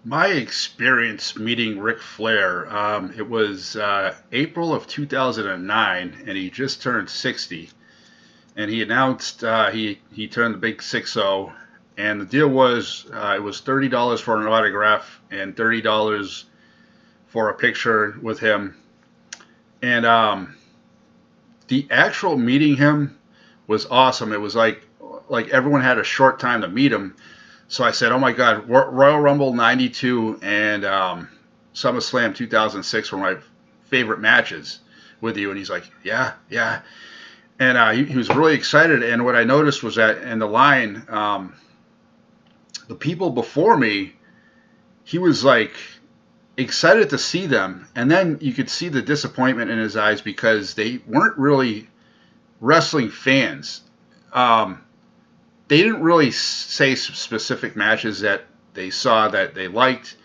My experience meeting Ric Flair, it was April of 2009, and he just turned 60. And he announced he turned the big 6-0, and the deal was it was $30 for an autograph and $30 for a picture with him. And the actual meeting him was awesome. It was like everyone had a short time to meet him. So I said, "Oh my God, Royal Rumble '92 and SummerSlam 2006 were my favorite matches with you." And he's like, "Yeah, yeah." And he was really excited. And what I noticed was that in the line, the people before me, he was like excited to see them. And then you could see the disappointment in his eyes because they weren't really wrestling fans. Um, they didn't really say specific matches that they saw that they liked.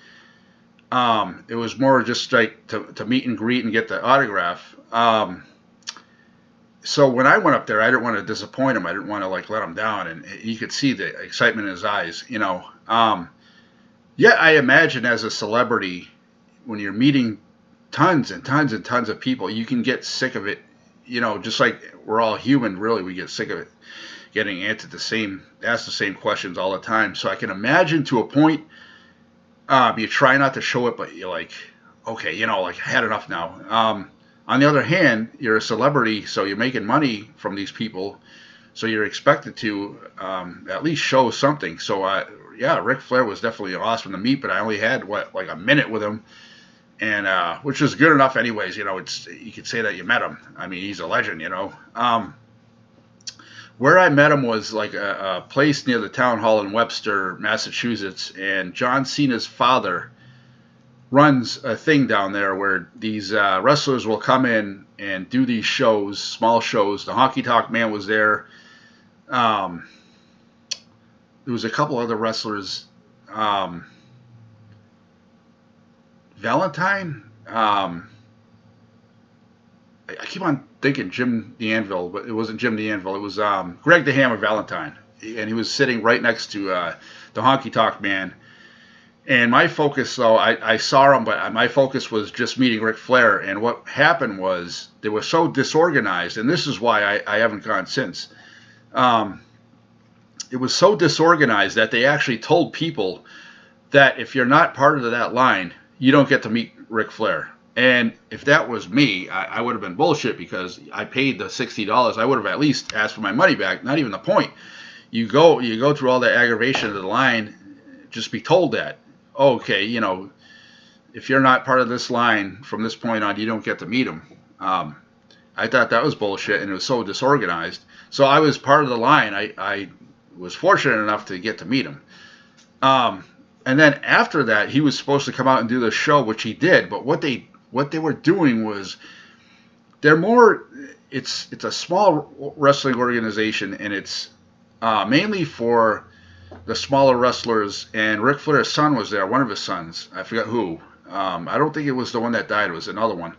It was more just like to meet and greet and get the autograph. So when I went up there, I didn't want to disappoint him. I didn't want to like let him down, and you could see the excitement in his eyes. Yeah, I imagine as a celebrity, when you're meeting tons and tons and tons of people, you can get sick of it. Just like we're all human, really, we get sick of it getting asked the same questions all the time. So I can imagine to a point, you try not to show it, but you're like, okay, like I had enough now. On the other hand, you're a celebrity, so you're making money from these people, so you're expected to at least show something. So yeah, Ric Flair was definitely awesome to meet, but I only had like a minute with him, and which is good enough, anyways. You could say that you met him. I mean, he's a legend. Where I met him was like a place near the town hall in Webster, Massachusetts, and John Cena's father runs a thing down there where these wrestlers will come in and do these shows, small shows. The Honky Tonk Man was there. Um, there was a couple other wrestlers. Valentine. I keep on thinking Jim the Anvil, but it wasn't Jim the Anvil. It was Greg the Hammer Valentine, and he was sitting right next to the Honky Tonk Man. And my focus, though, I saw him, but my focus was just meeting Ric Flair. And what happened was they were so disorganized, and this is why I haven't gone since. Um, it was so disorganized that they actually told people that if you're not part of that line, you don't get to meet Ric Flair. And if that was me, I would have been bullshit because I paid the $60. I would have at least asked for my money back. Not even the point. You go through all the aggravation of the line, just be told that. Okay, if you're not part of this line from this point on, you don't get to meet him. I thought that was bullshit, and it was so disorganized. So I was part of the line. I was fortunate enough to get to meet him. And then after that, he was supposed to come out and do the show, which he did. But what they were doing was they're more. It's a small wrestling organization, and it's mainly for the smaller wrestlers. And Ric Flair's son was there, one of his sons. I forgot who. I don't think it was the one that died. It was another one.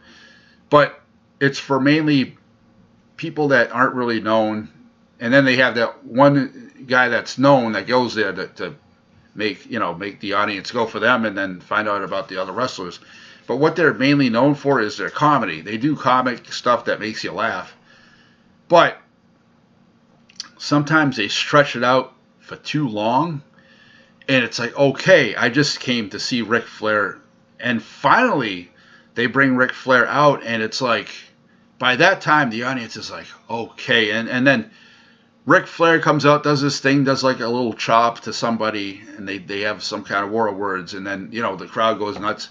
But it's for mainly people that aren't really known. And then they have that one guy that's known that goes there to make the audience go for them and then find out about the other wrestlers. But what they're mainly known for is their comedy. They do comic stuff that makes you laugh. But sometimes they stretch it out for too long. And it's like, okay, I just came to see Ric Flair. And finally, they bring Ric Flair out. And it's like, by that time, the audience is like, okay. And then Ric Flair comes out, does this thing, does like a little chop to somebody. And they have some kind of war of words. And then, the crowd goes nuts.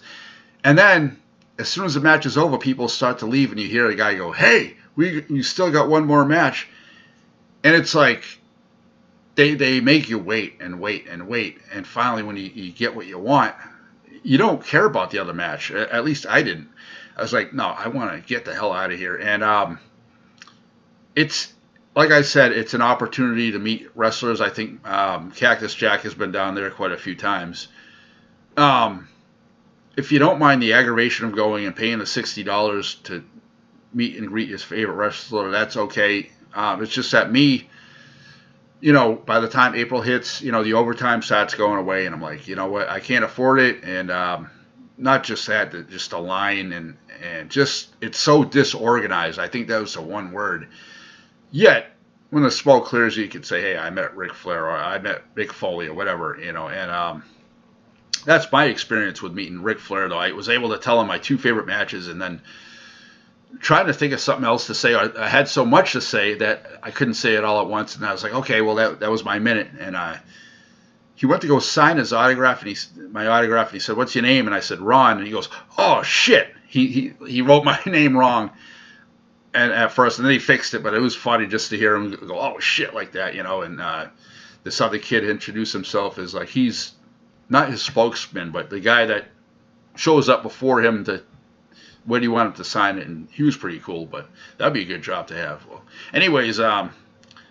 And then, as soon as the match is over, people start to leave. And you hear the guy go, hey, we still got one more match. And it's like, they make you wait and wait and wait. And finally, when you get what you want, you don't care about the other match. At least I didn't. I was like, no, I want to get the hell out of here. And it's, like I said, it's an opportunity to meet wrestlers. I think Cactus Jack has been down there quite a few times. If you don't mind the aggravation of going and paying the $60 to meet and greet his favorite wrestler, that's okay. It's just that me, you know, by the time April hits, you know, the overtime starts going away, and I'm like, you know what, I can't afford it, and not just that, just the line and just it's so disorganized. I think that was the one word. Yet when the smoke clears, you can say, hey, I met Ric Flair or I met Mick Foley or whatever, you know, and that's my experience with meeting Ric Flair. Though I was able to tell him my two favorite matches, and then trying to think of something else to say. I had so much to say that I couldn't say it all at once, and I was like, okay, well that was my minute. And he went to go sign his autograph, and my autograph, and he said, "What's your name?" And I said, "Ron." And he goes, "Oh shit!" He wrote my name wrong, and at first, and then he fixed it. But it was funny just to hear him go, "Oh shit," like that, you know. And this other kid introduced himself as like he's not his spokesman, but the guy that shows up before him to when he wanted to sign it, and he was pretty cool. But that'd be a good job to have. Well, anyways,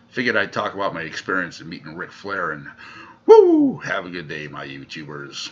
figured I'd talk about my experience in meeting Ric Flair, and woo, have a good day, my YouTubers.